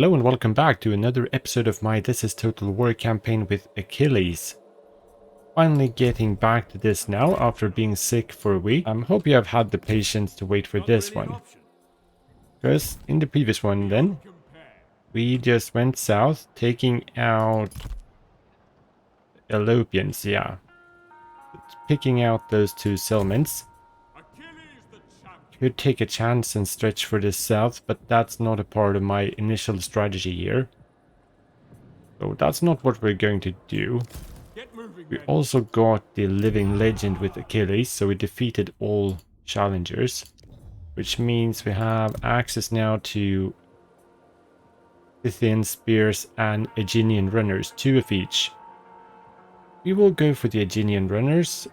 Hello and welcome back to another episode of my This is Total War campaign with Achilles. Finally getting back to this now after being sick for a week. I hope you have had the patience to wait for this one. Because in the previous one then, we just went south taking out Elopians, yeah. Picking out those two settlements. Could take a chance and stretch for the south, but that's not a part of my initial strategy here. So that's not what we're going to do. We also got the living legend with Achilles, so we defeated all challengers. Which means we have access now to Scythian spears and Aegean runners, 2 of each. We will go for the Aegean runners.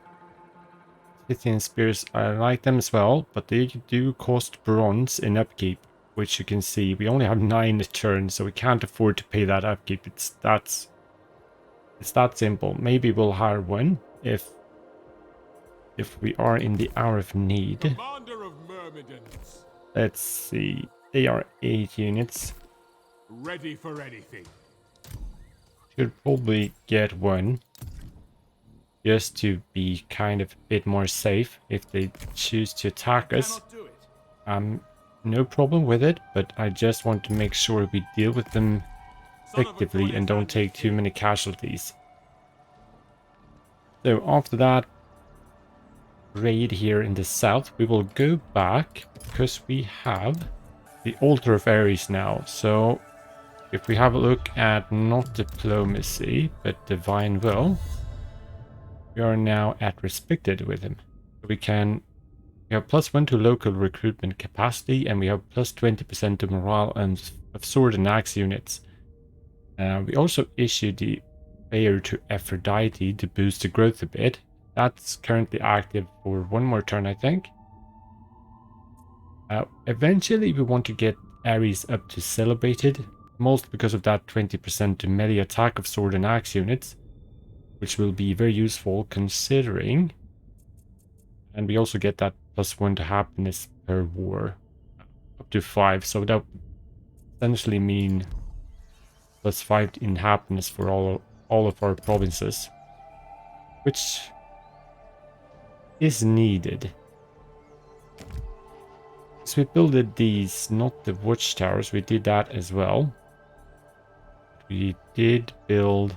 Scythian spears, I like them as well, but they do cost bronze in upkeep, which you can see. We only have 9 turns, so we can't afford to pay that upkeep. It's that simple. Maybe we'll hire one if we are in the hour of need. Let's see. They are 8 units. Ready for anything. Should probably get one. Just to be kind of a bit more safe if they choose to attack us. No problem with it, but I just want to make sure we deal with them effectively and don't take too many casualties. So after that raid here in the south, we will go back because we have the Altar of Ares now. So if we have a look at not diplomacy but divine will, we are now at respected with him. We have +1 to local recruitment capacity, and we have +20% to morale and of sword and axe units. We also issued the prayer to Aphrodite to boost the growth a bit. That's currently active for 1 more turn, I think. Eventually we want to get Ares up to celebrated, mostly because of that 20% to melee attack of sword and axe units, which will be very useful considering. And we also get that +1 to happiness per war, up to 5, so that would essentially mean +5 in happiness for all of our provinces, which is needed. So we built these, not the watchtowers, we did that as well. We did build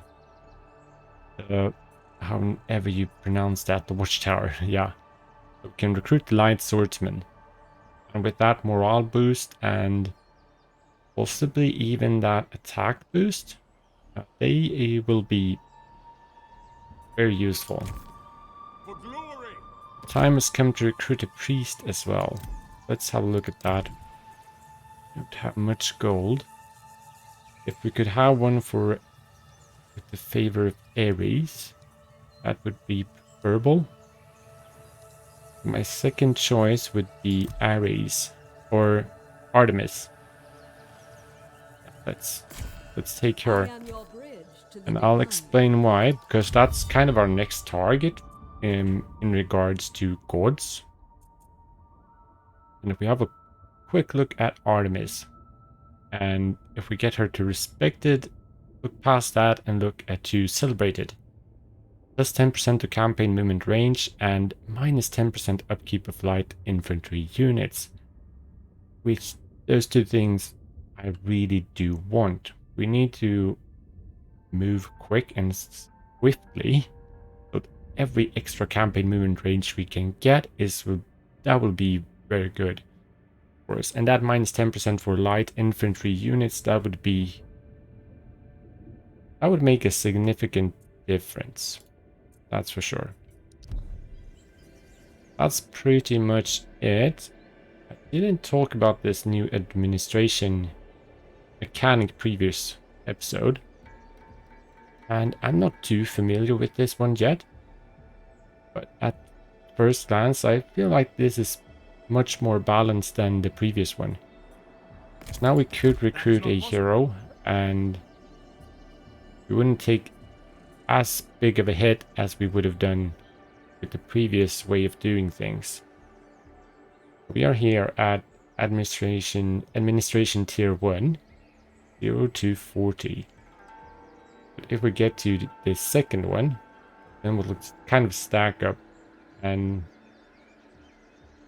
however you pronounce that, the watchtower, yeah. So we can recruit the light swordsman. And with that morale boost and possibly even that attack boost, they will be very useful. For glory. Time has come to recruit a priest as well. Let's have a look at that. Don't have much gold. If we could have one for with the favor of Ares, that would be preferable. My second choice would be Ares or Artemis. Let's take her, and I'll explain why, because that's kind of our next target in regards to gods. And if we have a quick look at Artemis, and if we get her to respected, look past that and look at to celebrated. +10% to campaign movement range and -10% upkeep of light infantry units. Which, those two things I really do want. We need to move quick and swiftly, but every extra campaign movement range we can get that will be very good for us. And that -10% for light infantry units, that would make a significant difference. That's for sure. That's pretty much it. I didn't talk about this new administration mechanic previous episode, and I'm not too familiar with this one yet, but at first glance I feel like this is much more balanced than the previous one. So now we could recruit a hero and we wouldn't take as big of a hit as we would have done with the previous way of doing things. We are here at administration tier 1. 0 to 40. But if we get to the second one, then we'll kind of stack up and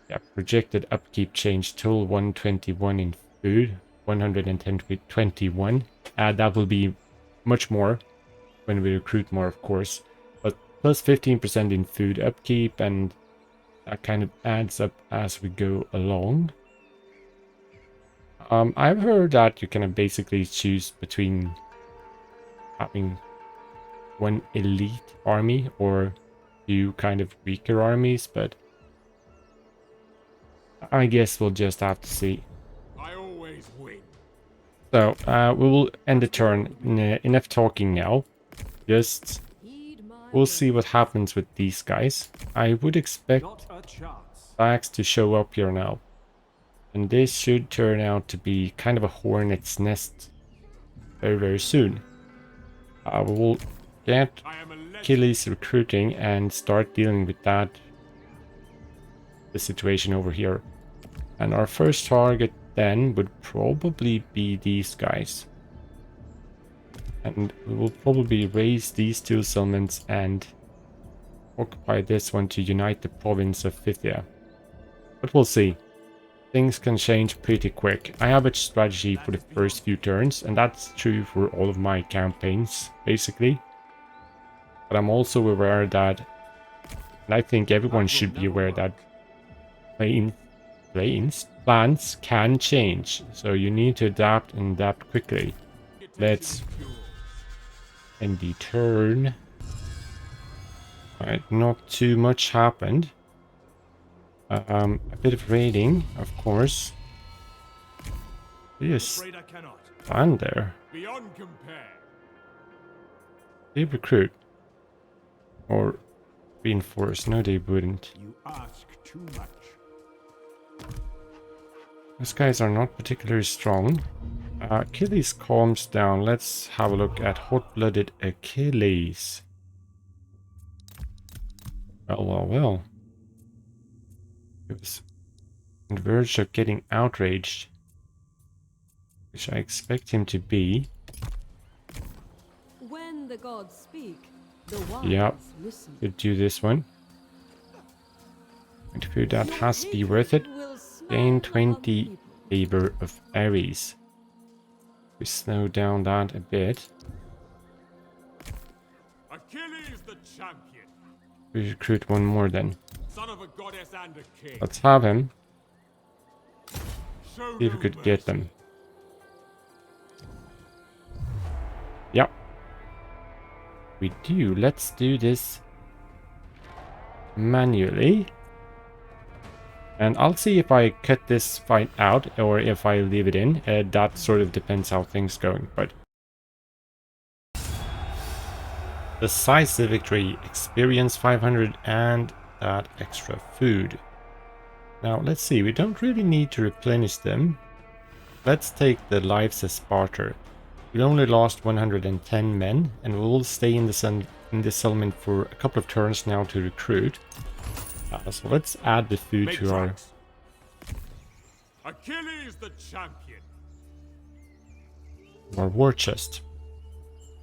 yeah, projected upkeep change total 121 in food, 110 to 21. That will be much more when we recruit more, of course, but plus 15% in food upkeep, and that kind of adds up as we go along. I've heard that you can basically choose between having one elite army or two kind of weaker armies, but I guess we'll just have to see. I always win. So we will end the turn. Enough talking now. Just we'll see what happens with these guys. I would expect Vax to show up here now. And this should turn out to be kind of a hornet's nest very, very soon. We will get Achilles recruiting and start dealing with that, the situation over here. And our first target then would probably be these guys. And we will probably raise these two settlements and occupy this one to unite the province of Phthia. But we'll see. Things can change pretty quick. I have a strategy for the first few turns, and that's true for all of my campaigns, basically. But I'm also aware that, and I think everyone should be aware that plans can change. So you need to adapt and adapt quickly. Let's end the turn. Alright, not too much happened. A bit of raiding, of course. Yes, stand there. Beyond compare. They recruit or reinforce. No, they wouldn't. You ask too much. These guys are not particularly strong. Achilles calms down. Let's have a look at hot-blooded Achilles. Well. He was on the verge of getting outraged, which I expect him to be. When the gods speak, the wise Yep, listen. could do this one. And for that has to be worth it. Gain 20 favor of Ares. We slow down that a bit. Achilles the champion. We recruit one more then. Son of a goddess and a king. Let's have him. Show See if we no could get mercy. them. Yep. We do. Let's do this manually. And I'll see if I cut this fight out or if I leave it in. That sort of depends how things going. But decisive victory. Experience 500 and that extra food. Now let's see. We don't really need to replenish them. Let's take the lives as barter. We only lost 110 men, and we will stay in the settlement for a couple of turns now to recruit. So let's add the food Make to our tracks. Achilles the champion. war chest.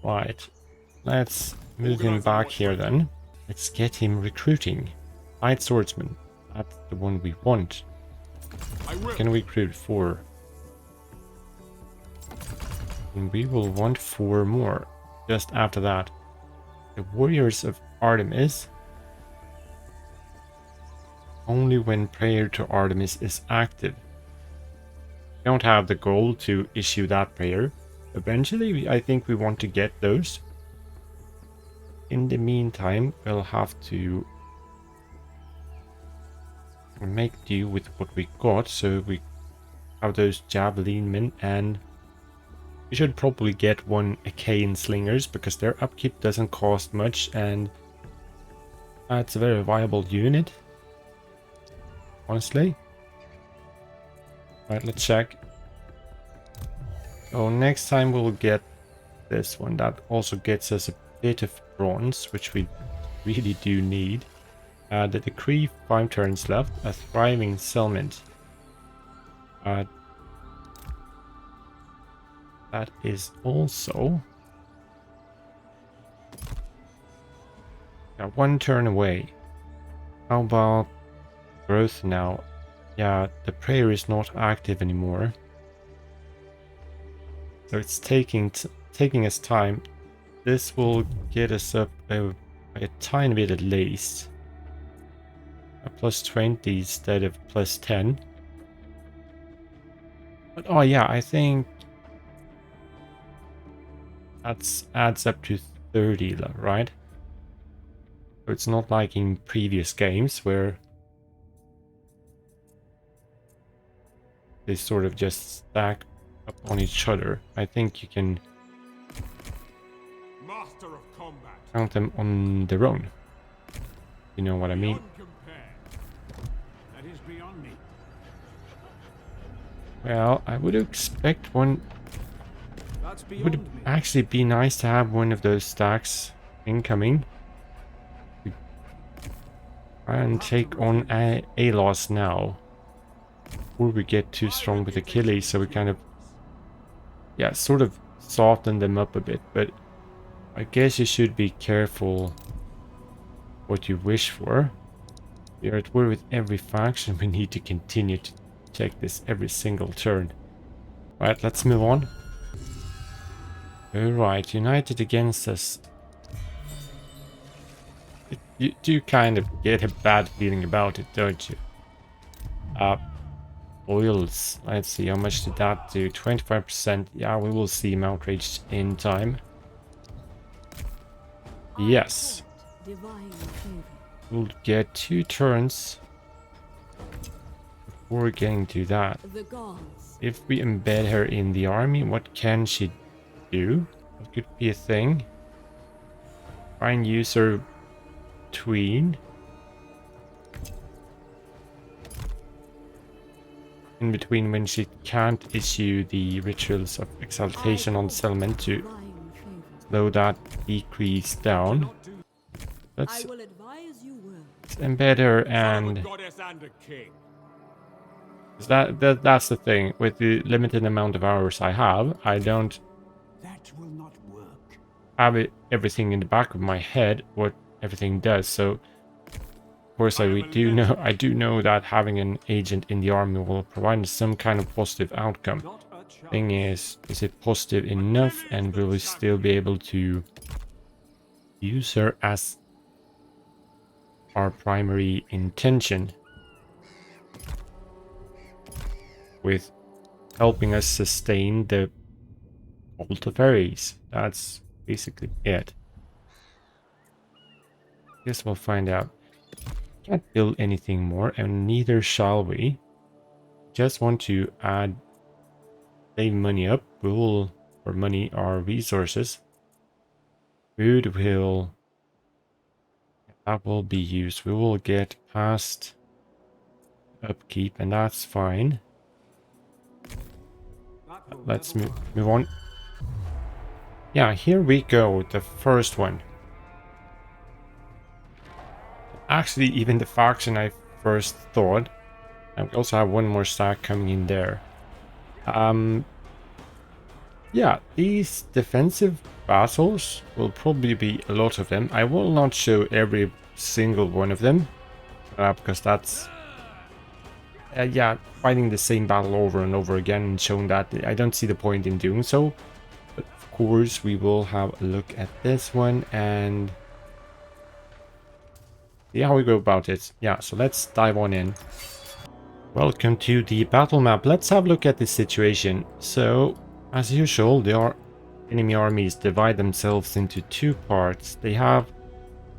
Right. Let's move him back here then. Let's get him recruiting. Light swordsman. That's the one we want. I will. Can we recruit 4? And we will want 4 more. Just after that. The warriors of Artemis. Only when prayer to Artemis is active. We don't have the goal to issue that prayer. Eventually, I think we want to get those. In the meantime, we'll have to make do with what we got. So we have those javelin men, and we should probably get one Achaean slingers because their upkeep doesn't cost much, and it's a very viable unit. Honestly. Alright, let's check. So next time we'll get this one. That also gets us a bit of bronze, which we really do need. The decree, 5 turns left. A thriving settlement. That is also one turn away. How about growth now? Yeah, the prayer is not active anymore. So it's taking us time. This will get us up by a tiny bit at least. A plus 20 instead of plus 10. But oh yeah, I think that adds up to 30, right? So it's not like in previous games where they sort of just stack up on each other. I think you can Master of combat. count them on their own. You know what I mean? Beyond compare. That is beyond me. Well, I would expect one. That's It would beyond me. actually be nice to have one of those stacks incoming. And take on a loss now. Before we get too strong with Achilles, so we kind of, yeah, sort of soften them up a bit. But I guess you should be careful what you wish for. We are at war with every faction. We need to continue to check this every single turn. Alright, let's move on. Alright, united against us. You do kind of get a bad feeling about it, don't you? Oils. Let's see, how much did that do? 25%. Yeah, we will see him outraged in time. Yes. Divine favor. We'll get 2 turns before getting to that. The gods. If we embed her in the army, what can she do? That could be a thing. Try and use her tween. In between when she can't issue the rituals of exaltation on settlement to Divine favor. slow that decrease down. I Let's will advise you well. embed her, Son of a and goddess and a king. that's the thing. With the limited amount of hours I have, I don't That will not work. have everything in the back of my head what everything does. So of course I do know that having an agent in the army will provide some kind of positive outcome. Not a chance. Thing is it positive enough, and will we still be able to use her as our primary intention with helping us sustain the cult of fairies? That's basically it. Guess we'll find out. Can't build anything more, and neither shall we. Just want to save money up. We will, or money, our resources. Food will, that will be used. We will get past upkeep, and that's fine. That will Let's never move on. Yeah, here we go. The first one. Actually, even the faction I first thought. And we also have one more stack coming in there. Yeah, these defensive battles will probably be a lot of them. I will not show every single one of them. Because that's... yeah, fighting the same battle over and over again and showing that I don't see the point in doing so. But of course, we will have a look at this one and see how we go about it. Yeah, so let's dive on in. Welcome to the battle map. Let's have a look at this situation. So, as usual, the enemy armies divide themselves into 2 parts. They have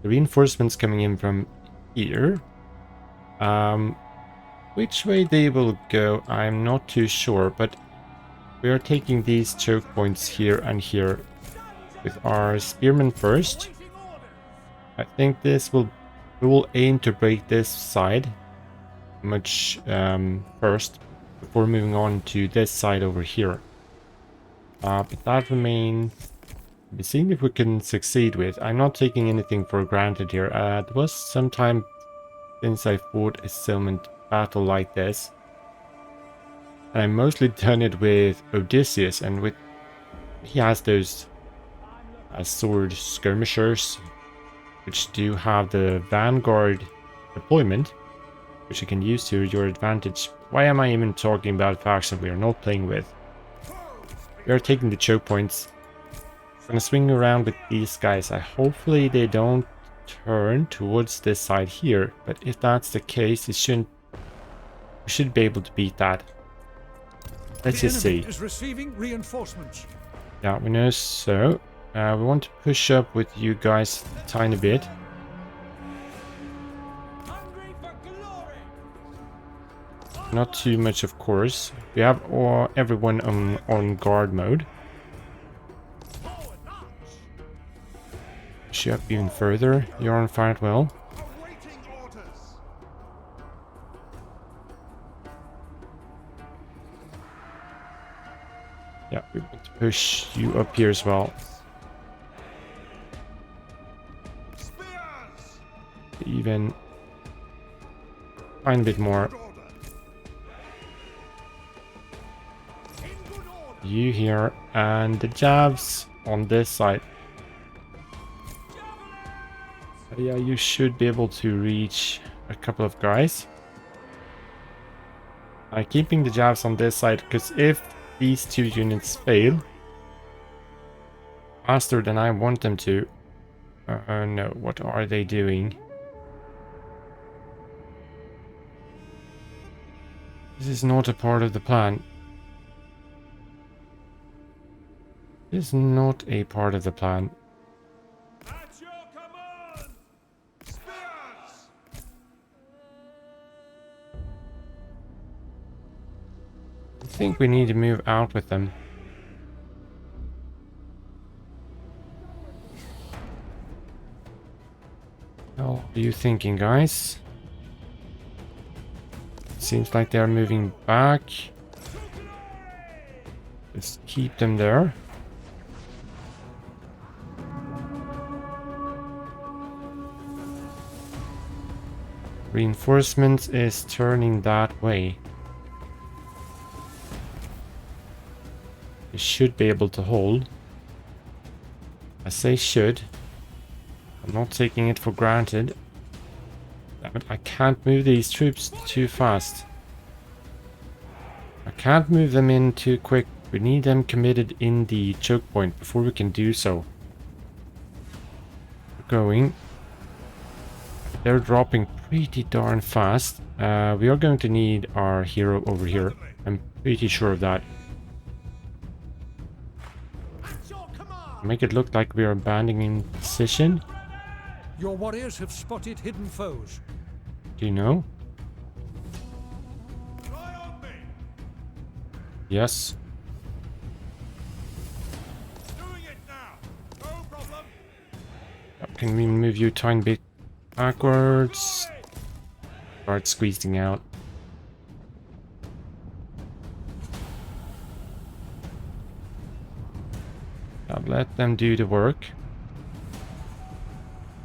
the reinforcements coming in from here. Which way they will go, I'm not too sure, but we are taking these choke points here and here with our spearmen first. I think we will aim to break this side much first before moving on to this side over here. But that remains to be seen if we can succeed with. I'm not taking anything for granted here. It was some time since I fought a settlement battle like this. And I mostly done it with Odysseus, and with he has those sword skirmishers, which do have the vanguard deployment, which you can use to your advantage. Why am I even talking about faction we are not playing with? We are taking the choke points. I'm gonna swing around with these guys. Hopefully they don't turn towards this side here, but if that's the case, we should be able to beat that. Let's just see. Is receiving reinforcements. Yeah, we know so. We want to push up with you guys a tiny bit. Not too much, of course. We have everyone on guard mode. Push you up even further. You're on fire well. Yeah, we want to push you up here as well. Even a tiny bit more. You here, and the jabs on this side. Yeah, you should be able to reach a couple of guys. Keeping the jabs on this side, because if these two units fail faster than I want them to... no, what are they doing? This is not a part of the plan. This is not a part of the plan. At your command! Spears! I think we need to move out with them. What are you thinking, guys? Seems like they're moving back. Just keep them there. Reinforcements is turning that way. They should be able to hold. I say should. I'm not taking it for granted. Damn it, I can't move these troops too fast. I can't move them in too quick. We need them committed in the choke point before we can do so. We're going. They're dropping pretty darn fast. We are going to need our hero over here. I'm pretty sure of that. Make it look like we are abandoning position. Your warriors have spotted hidden foes. Do you know? Yes. Doing it now. No problem. Can we move you a tiny bit backwards? Start squeezing out. Now let them do the work.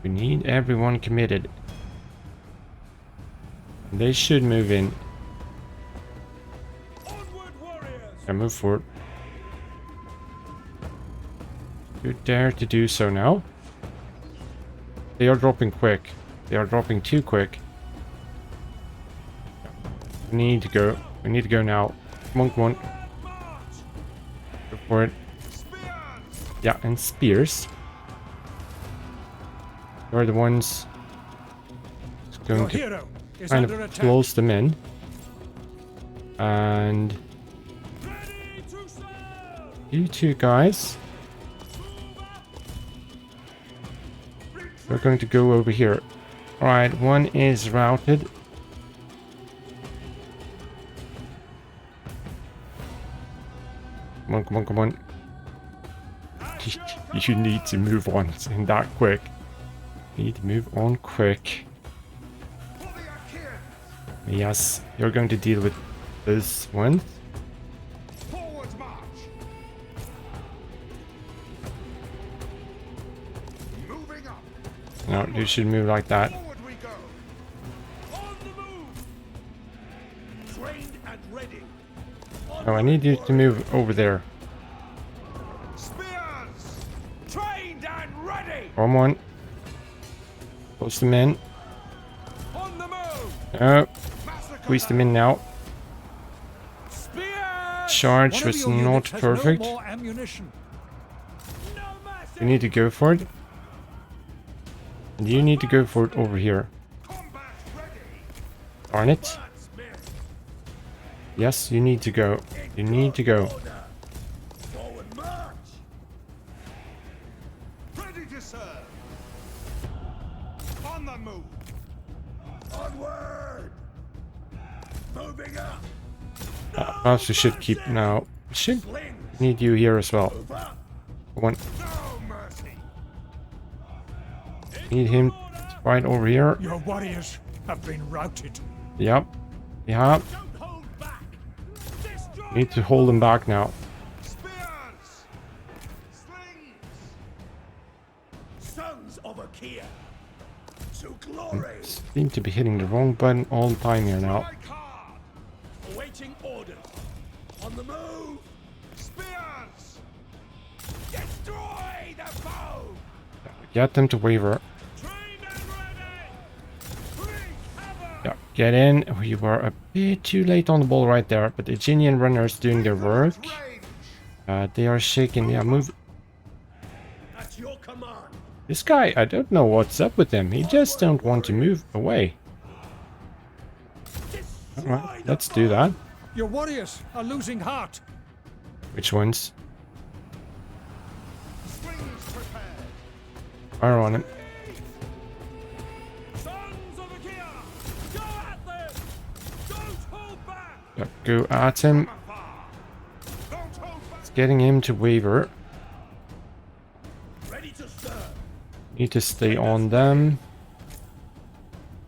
We need everyone committed. They should move in. Onward, warriors. And move forward. You dare to do so now? They are dropping quick. They are dropping too quick. We need to go. We need to go now. Come on, come on. Go for it. Yeah, and spears. They're the ones going Your to hero is kind under of attack. close them in. And Ready to serve. you two guys, we're going to go over here. Alright, one is routed. Come on, come on, come on. You need to move on in that quick. You need to move on quick. Yes, you're going to deal with this one. Forward march. Moving up. No, you should move like that. Forward we go. On the move. Trained and ready. Oh, I need you to move over there. Come on. Close them in. On the move! Oh, Massacre squeeze them in now. Spears! Charge One of was your not units has perfect. No more ammunition. No mercy! You need to go for it. And you need to go for it over here. Combat ready! Darn it. Yes, you need to go. You need to go. Forward march! Ready to serve! On the move! Onward! Moving up! Perhaps we should keep now. We should need you here as well. Come on. No mercy! Need him to fight over here. Your warriors have been routed. Yep. Yeah. Don't hold back! Destroy Need to hold them back now. spears! Slings! Sons of Achilles! To glory! Seem to be hitting the wrong button all the time here now. Strike hard! Awaiting orders! On the move! Spears! Destroy the foe! Get them to waver. Trained and ready! Wreak havoc! Yeah, get in. We were a bit too late on the ball right there, but the Aeginian runners doing their work. Range! They are shaking. Yeah, move. At your command! This guy, I don't know what's up with him. He just don't want to move away. Alright, let's do that. Your warriors are losing heart. Which ones? Slings prepared. Fire on him. Sons of Achilles! Go at them! Don't hold back! Yeah, go at him. Don't hold back! Getting him to waver. Ready to serve! Need to stay on them.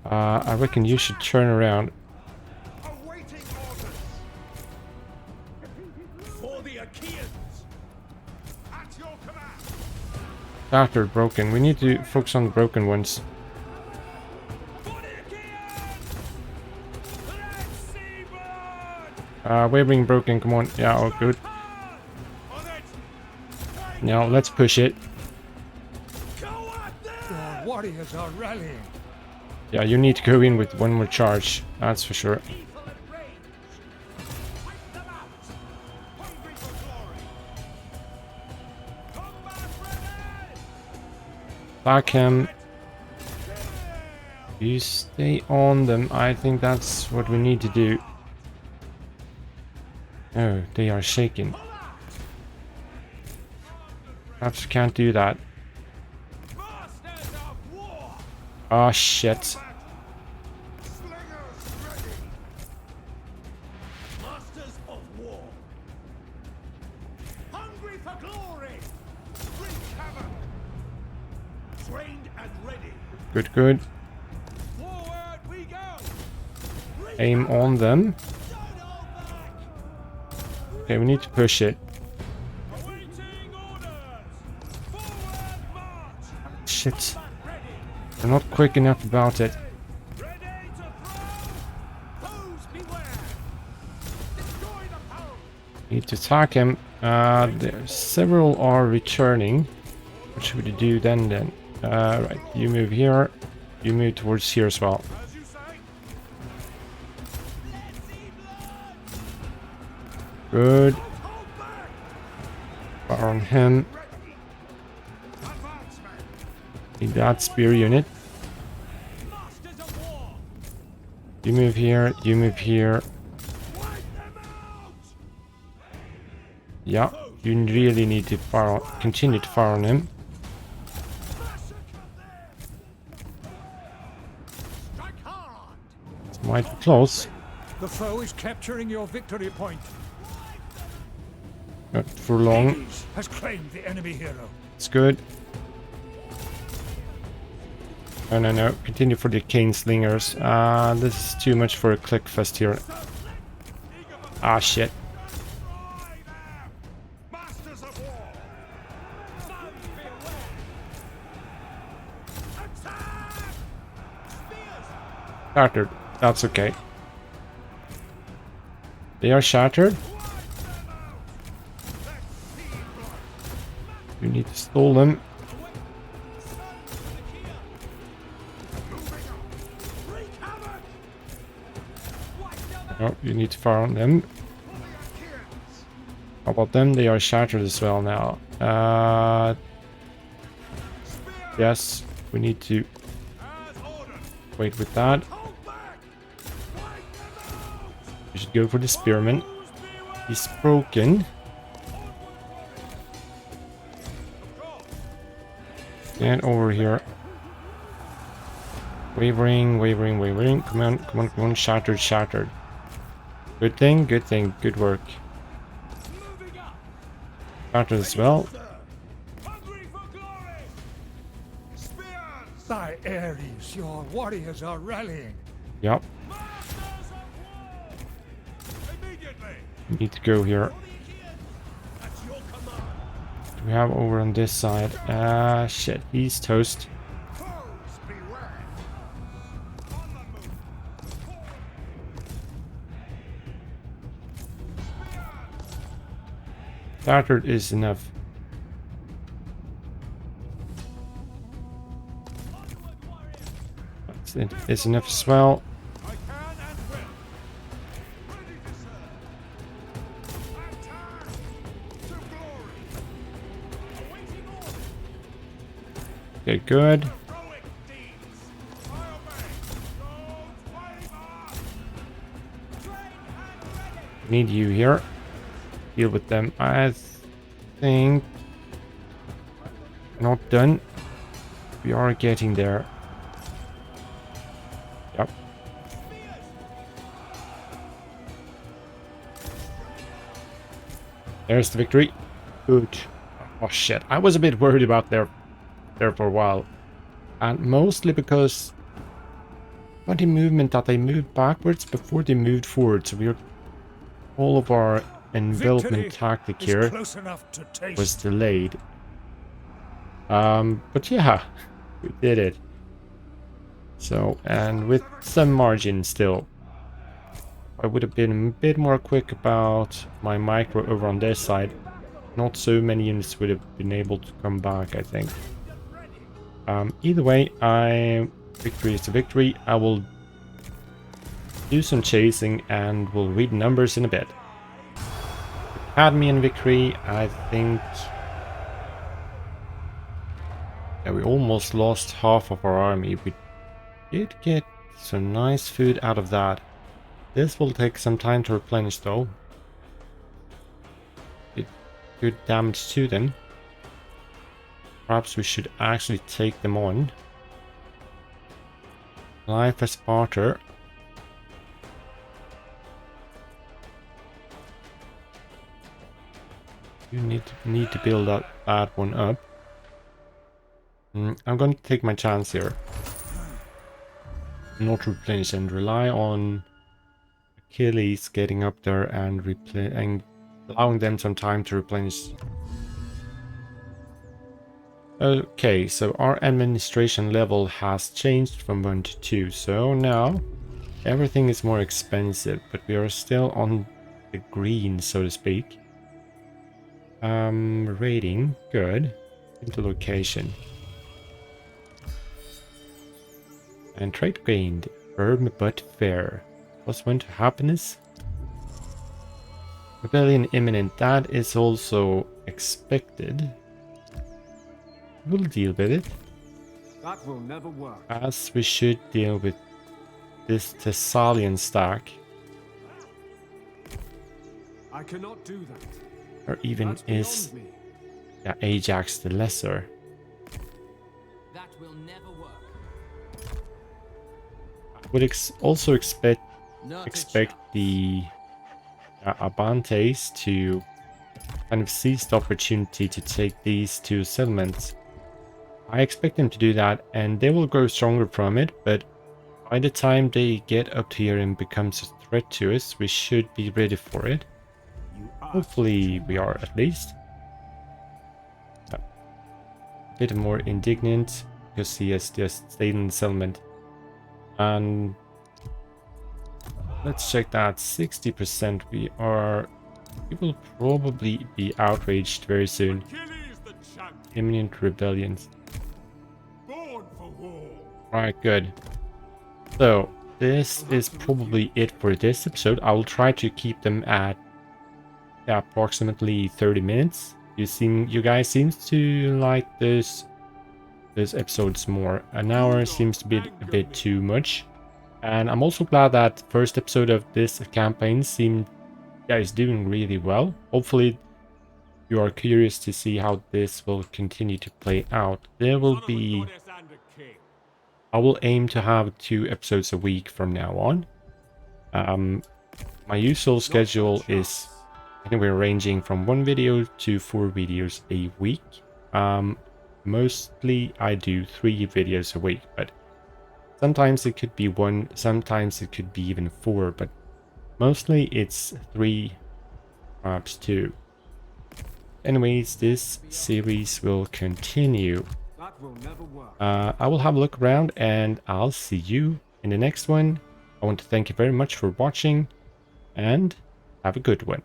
I reckon you should turn around. Awaiting orders! For the Achilles! At your command! After broken. We need to focus on the broken ones. For the Achilles! Let's see blood! Wavering broken, come on. Yeah, oh good. On it! Now let's push it. Go at them! Your warriors are rallying. Yeah, you need to go in with one more charge. That's for sure. People at range. Wipe them out. Hungry for glory. Combat ready. Back him. You stay on them. I think that's what we need to do. Oh, they are shaking. Perhaps we can't do that. Masters of war. Oh shit. Slingers ready. Masters of war. Hungry for glory. Wreak havoc. Trained and ready. Good, good. Forward we go. Wreak Aim havoc. on them. Don't hold back. Okay, we need to push it. Awaiting orders. Forward march. Shit. Ready. They're not quick enough about it. Ready to throw. Foes beware. Destroy the foe. Need to attack him. There several are returning. What should we do then? Right, you move here. You move towards here as well. As you say. Let's see blood. Good. Hold back. Fire on him. Ready. Advance, men. Need that spear unit. Masters of war. You move here. You move here. Wipe them out. Yeah, you really need to fire on, continue to fire on him. Massacre them. Strike hard. It might be close. The foe is capturing your victory point. Not for long. Achilles has claimed the enemy hero. It's good. No, no, no. Continue for the cane slingers. This is too much for a click fest here. Ah, shit. Destroy them. Masters of war. None beware. Attack. Spears. Shattered. That's okay. They are shattered. Wipe them out. Let's see blood. You need to stall them. Oh, you need to fire on them. How about them? They are shattered as well now. Yes, we need to wait with that. We should go for the spearman. He's broken. And over here. Wavering, wavering, wavering. Come on, come on, come on. Shattered, shattered. Good thing, good thing. Good work. Shattered as well. Thy Ares, your warriors are rallying. Yep. Need to go here. Do we have over on this side? Shit. He's toast. Shattered is enough. It's enough as well. Okay, good. Need you here. Deal with them. I think not done. We are getting there. Yep. There's the victory. Good. Oh shit. I was a bit worried about there for a while. And mostly because the movement that they moved backwards before they moved forward. So all of our envelopment tactic here was delayed. But yeah, we did it. So, and with some margin still. I would have been a bit more quick about my micro over on this side. Not so many units would have been able to come back, I think. Either way, victory is a victory. I will do some chasing and we'll read numbers in a bit. Academy and victory, I think. Yeah, we almost lost half of our army. We did get some nice food out of that. This will take some time to replenish though. Did good damage to them. Perhaps we should actually take them on. Life as barter. You need to build that one up. I'm going to take my chance here. Not replenish and rely on Achilles getting up there and allowing them some time to replenish. Okay, so our administration level has changed from 1 to 2. So now everything is more expensive, but we are still on the green, so to speak. Rating, good. Into location. And trade gained, firm but fair. +1 to happiness. Rebellion imminent, that is also expected. We'll deal with it. That will never work. As we should deal with this Thessalian stack. I cannot do that. Or even is Ajax the Lesser. That will never work. I would also expect the Abantes to kind of seize the opportunity to take these two settlements. I expect them to do that, and they will grow stronger from it, but by the time they get up here and becomes a threat to us, we should be ready for it. Hopefully we are, at least. A bit more indignant because he has just stayed in the settlement. And let's check that. 60%. We will probably be outraged very soon. Imminent rebellions. Alright, good. So this is probably it for this episode. I will try to keep them at approximately 30 minutes. You guys seems to like this episodes more. An hour seems to be a bit too much. And I'm also glad that first episode of this campaign is doing really well. Hopefully you are curious to see how this will continue to play out. There will be... I will aim to have 2 episodes a week from now on. My usual schedule is anywhere ranging from 1 video to 4 videos a week. Mostly I do 3 videos a week, but sometimes it could be 1, sometimes it could be even 4, but mostly it's 3, perhaps 2. Anyways, this series will continue. That will never work. I will have a look around and I'll see you in the next one. I want to thank you very much for watching and have a good one.